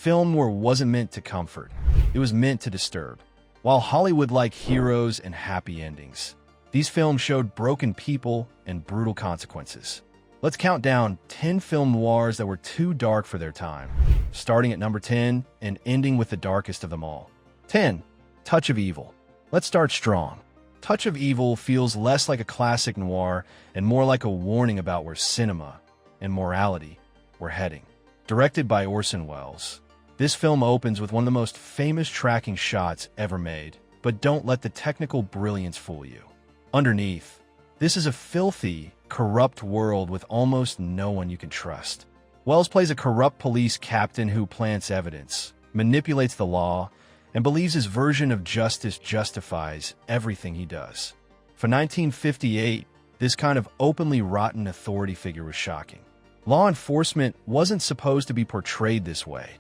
film noir wasn't meant to comfort. It was meant to disturb. While Hollywood liked heroes and happy endings, these films showed broken people and brutal consequences. Let's count down 10 film noirs that were too dark for their time, starting at number 10 and ending with the darkest of them all. 10. Touch of Evil. Let's start strong. Touch of Evil feels less like a classic noir and more like a warning about where cinema and morality were heading. Directed by Orson Welles, this film opens with one of the most famous tracking shots ever made, but don't let the technical brilliance fool you. Underneath, this is a filthy, corrupt world with almost no one you can trust. Welles plays a corrupt police captain who plants evidence, manipulates the law, and believes his version of justice justifies everything he does. For 1958, this kind of openly rotten authority figure was shocking. Law enforcement wasn't supposed to be portrayed this way,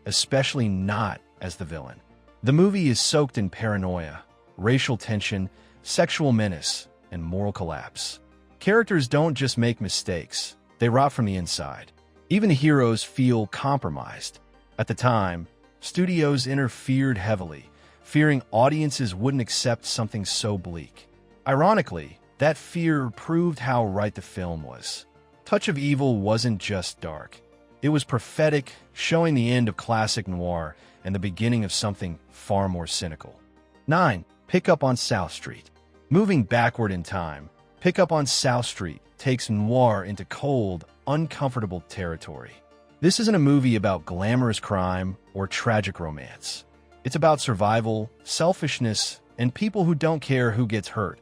especially not as the villain. The movie is soaked in paranoia, racial tension, sexual menace, and moral collapse. Characters don't just make mistakes, they rot from the inside. Even the heroes feel compromised. At the time, studios interfered heavily, fearing audiences wouldn't accept something so bleak. Ironically, that fear proved how right the film was. Touch of Evil wasn't just dark. It was prophetic, showing the end of classic noir and the beginning of something far more cynical. 9. Pick Up on South Street. Moving backward in time, Pick Up on South Street takes noir into cold, uncomfortable territory. This isn't a movie about glamorous crime or tragic romance. It's about survival, selfishness, and people who don't care who gets hurt,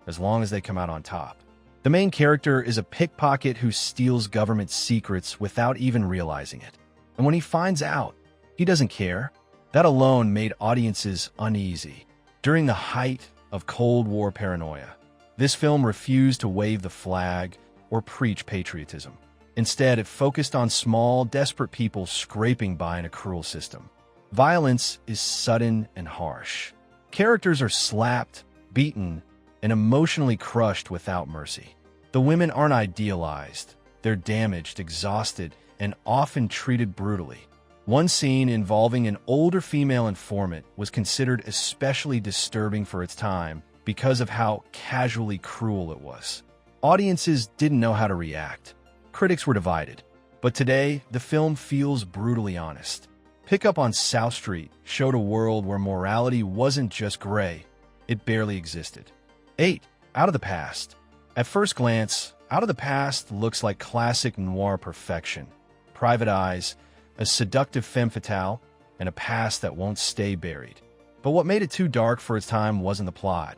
as long as they come out on top. The main character is a pickpocket who steals government secrets without even realizing it. And when he finds out, he doesn't care. That alone made audiences uneasy. During the height of Cold War paranoia, this film refused to wave the flag or preach patriotism. Instead, it focused on small, desperate people scraping by in a cruel system. Violence is sudden and harsh. Characters are slapped, beaten, and emotionally crushed without mercy. The women aren't idealized. They're damaged, exhausted, and often treated brutally. One scene involving an older female informant was considered especially disturbing for its time because of how casually cruel it was. Audiences didn't know how to react. Critics were divided. But today, the film feels brutally honest. Pick Up on South Street showed a world where morality wasn't just gray, it barely existed. 8. Out of the Past. At first glance, Out of the Past looks like classic noir perfection. Private eyes, a seductive femme fatale, and a past that won't stay buried. But what made it too dark for its time wasn't the plot.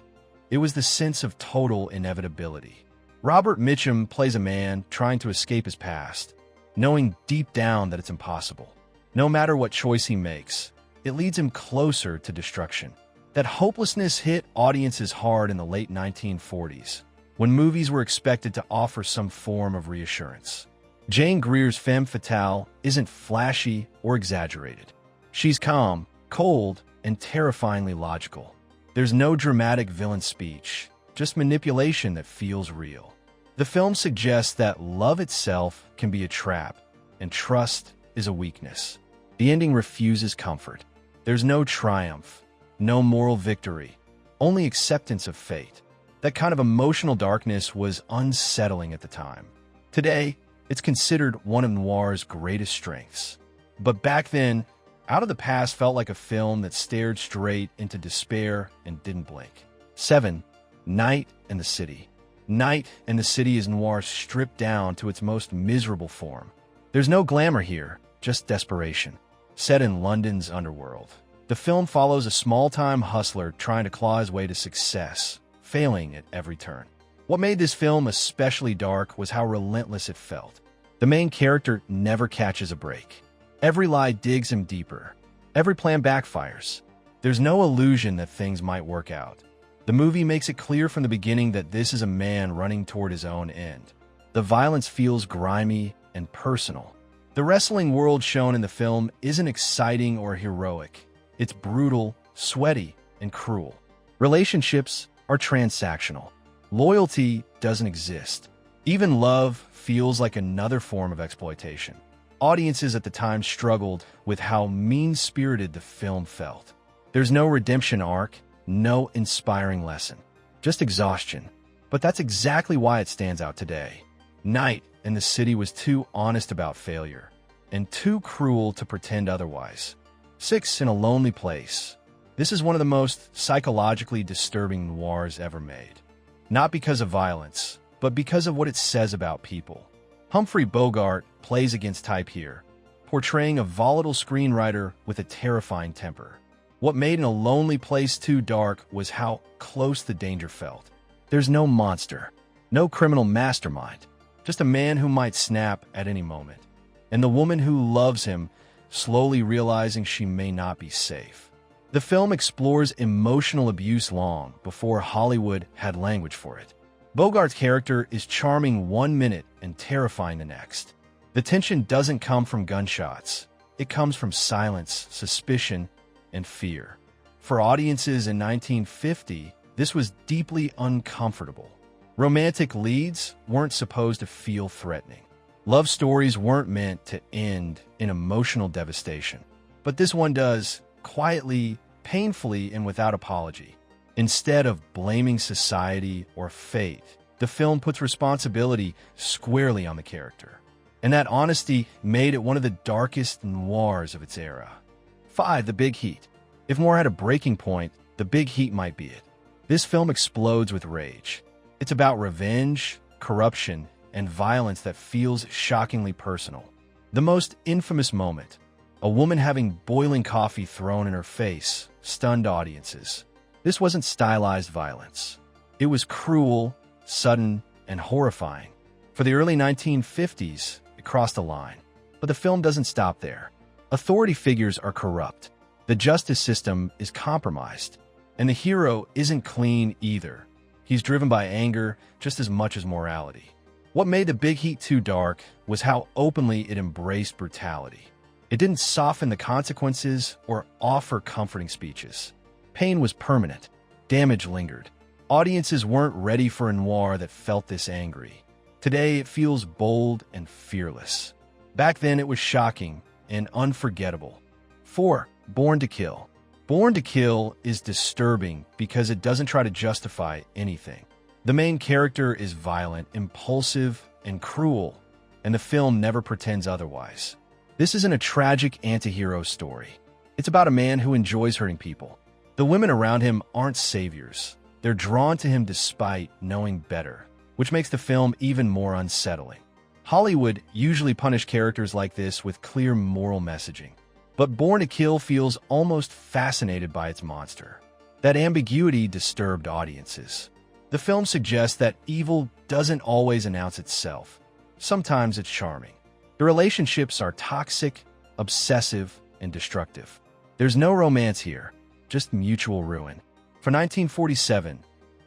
It was the sense of total inevitability. Robert Mitchum plays a man trying to escape his past, knowing deep down that it's impossible. No matter what choice he makes, it leads him closer to destruction. That hopelessness hit audiences hard in the late 1940s, when movies were expected to offer some form of reassurance. Jane Greer's femme fatale isn't flashy or exaggerated. She's calm, cold, and terrifyingly logical. There's no dramatic villain speech, just manipulation that feels real. The film suggests that love itself can be a trap, and trust is a weakness. The ending refuses comfort. There's no triumph, no moral victory, only acceptance of fate. That kind of emotional darkness was unsettling at the time. Today, it's considered one of noir's greatest strengths. But back then, Out of the Past felt like a film that stared straight into despair and didn't blink. 7. Night and the City. Night and the City is noir stripped down to its most miserable form. There's no glamour here, just desperation. Set in London's underworld, the film follows a small-time hustler trying to claw his way to success, failing at every turn. What made this film especially dark was how relentless it felt. The main character never catches a break. Every lie digs him deeper. Every plan backfires. There's no illusion that things might work out. The movie makes it clear from the beginning that this is a man running toward his own end. The violence feels grimy and personal. The wrestling world shown in the film isn't exciting or heroic. It's brutal, sweaty, and cruel. Relationships are transactional. Loyalty doesn't exist. Even love feels like another form of exploitation. audiences at the time struggled with how mean-spirited the film felt. There's no redemption arc, no inspiring lesson, just exhaustion. But that's exactly why it stands out today. Night in the City was too honest about failure, and too cruel to pretend otherwise. 6 In a Lonely Place. This is one of the most psychologically disturbing noirs ever made. Not because of violence, but because of what it says about people. Humphrey Bogart plays against type here, portraying a volatile screenwriter with a terrifying temper. What made In a Lonely Place too dark was how close the danger felt. There's no monster, no criminal mastermind, just a man who might snap at any moment, and the woman who loves him slowly realizing she may not be safe. The film explores emotional abuse long before Hollywood had language for it. Bogart's character is charming 1 minute and terrifying the next. The tension doesn't come from gunshots. It comes from silence, suspicion, and fear. For audiences in 1950, this was deeply uncomfortable. Romantic leads weren't supposed to feel threatening. Love stories weren't meant to end in emotional devastation. But this one does, quietly, painfully, and without apology. Instead of blaming society or fate, the film puts responsibility squarely on the character. And that honesty made it one of the darkest noirs of its era. 5. The Big Heat. If Moore had a breaking point, The Big Heat might be it. This film explodes with rage. It's about revenge, corruption, and violence that feels shockingly personal. The most infamous moment, a woman having boiling coffee thrown in her face, stunned audiences. This wasn't stylized violence. It was cruel, sudden, and horrifying. For the early 1950s, it crossed a line. But the film doesn't stop there. Authority figures are corrupt. The justice system is compromised. And the hero isn't clean either. He's driven by anger just as much as morality. What made The Big Heat too dark was how openly it embraced brutality. It didn't soften the consequences or offer comforting speeches. Pain was permanent. Damage lingered. Audiences weren't ready for a noir that felt this angry. Today, it feels bold and fearless. Back then, it was shocking and unforgettable. 4. Born to Kill. Born to Kill is disturbing because it doesn't try to justify anything. The main character is violent, impulsive, and cruel, and the film never pretends otherwise. This isn't a tragic anti-hero story. It's about a man who enjoys hurting people. The women around him aren't saviors. They're drawn to him despite knowing better, which makes the film even more unsettling. Hollywood usually punishes characters like this with clear moral messaging. But Born to Kill feels almost fascinated by its monster. That ambiguity disturbed audiences. The film suggests that evil doesn't always announce itself. Sometimes it's charming. The relationships are toxic, obsessive, and destructive. There's no romance here, just mutual ruin. For 1947,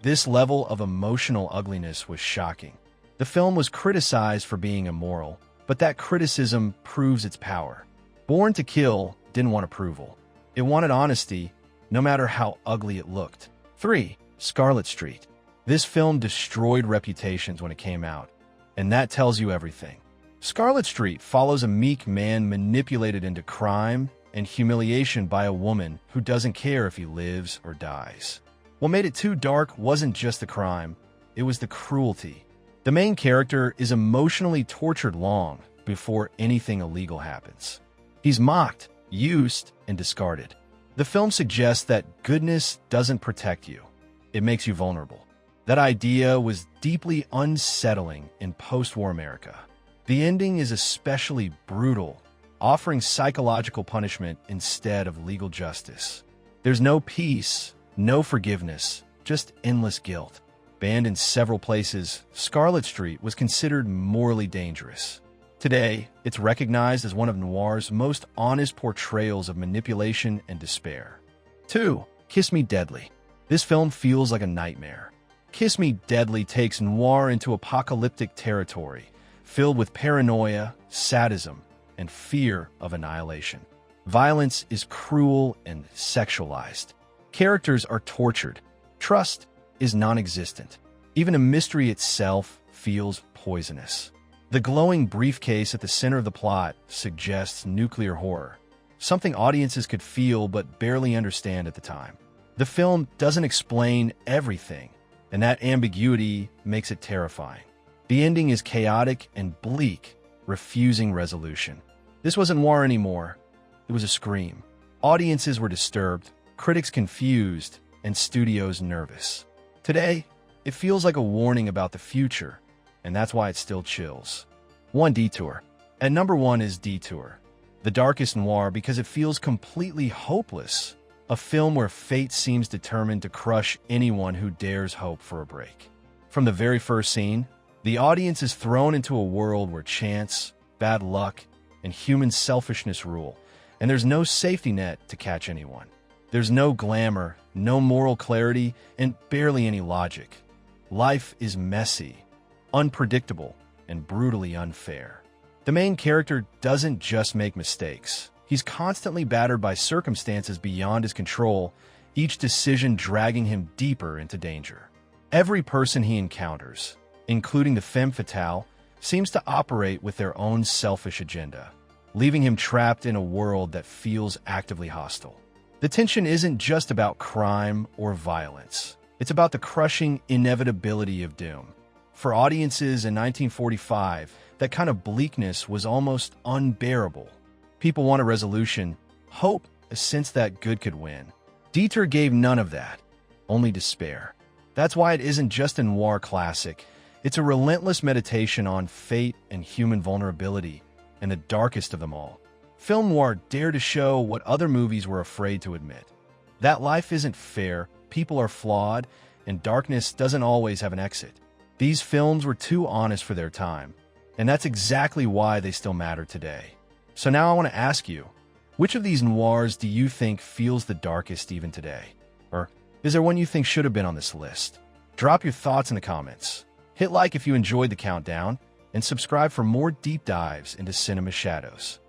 this level of emotional ugliness was shocking. The film was criticized for being immoral, but that criticism proves its power. Born to Kill didn't want approval. It wanted honesty, no matter how ugly it looked. 3. Scarlet Street. This film destroyed reputations when it came out, and that tells you everything. Scarlet Street follows a meek man manipulated into crime and humiliation by a woman who doesn't care if he lives or dies. What made it too dark wasn't just the crime, it was the cruelty. The main character is emotionally tortured long before anything illegal happens. He's mocked, used, and discarded. The film suggests that goodness doesn't protect you. It makes you vulnerable. That idea was deeply unsettling in post-war America. The ending is especially brutal, offering psychological punishment instead of legal justice. There's no peace, no forgiveness, just endless guilt. Banned in several places, Scarlet Street was considered morally dangerous. Today, it's recognized as one of noir's most honest portrayals of manipulation and despair. 2. Kiss Me Deadly. This film feels like a nightmare. Kiss Me Deadly takes noir into apocalyptic territory, filled with paranoia, sadism, and fear of annihilation. Violence is cruel and sexualized. Characters are tortured. Trust is non-existent. Even a mystery itself feels poisonous. The glowing briefcase at the center of the plot suggests nuclear horror, something audiences could feel but barely understand at the time. The film doesn't explain everything, and that ambiguity makes it terrifying. The ending is chaotic and bleak, refusing resolution. This wasn't war anymore. It was a scream. Audiences were disturbed, critics confused, and studios nervous. Today, it feels like a warning about the future, and that's why it still chills. 1. Detour. At number 1 is Detour, the darkest noir because it feels completely hopeless, a film where fate seems determined to crush anyone who dares hope for a break. From the very first scene, the audience is thrown into a world where chance, bad luck, and human selfishness rule, and there's no safety net to catch anyone. There's no glamour, no moral clarity, and barely any logic. Life is messy, unpredictable, and brutally unfair. The main character doesn't just make mistakes. He's constantly battered by circumstances beyond his control, each decision dragging him deeper into danger. Every person he encounters, including the femme fatale, seems to operate with their own selfish agenda, leaving him trapped in a world that feels actively hostile. The tension isn't just about crime or violence. It's about the crushing inevitability of doom. For audiences in 1945, that kind of bleakness was almost unbearable. People want a resolution, hope, a sense that good could win. Dieter gave none of that, only despair. That's why it isn't just a noir classic. It's a relentless meditation on fate and human vulnerability, and the darkest of them all. Film noir dared to show what other movies were afraid to admit. That life isn't fair, people are flawed, and darkness doesn't always have an exit. These films were too honest for their time, and that's exactly why they still matter today. So now I want to ask you, which of these noirs do you think feels the darkest even today? Or is there one you think should have been on this list? Drop your thoughts in the comments. Hit like if you enjoyed the countdown, and subscribe for more deep dives into cinema shadows.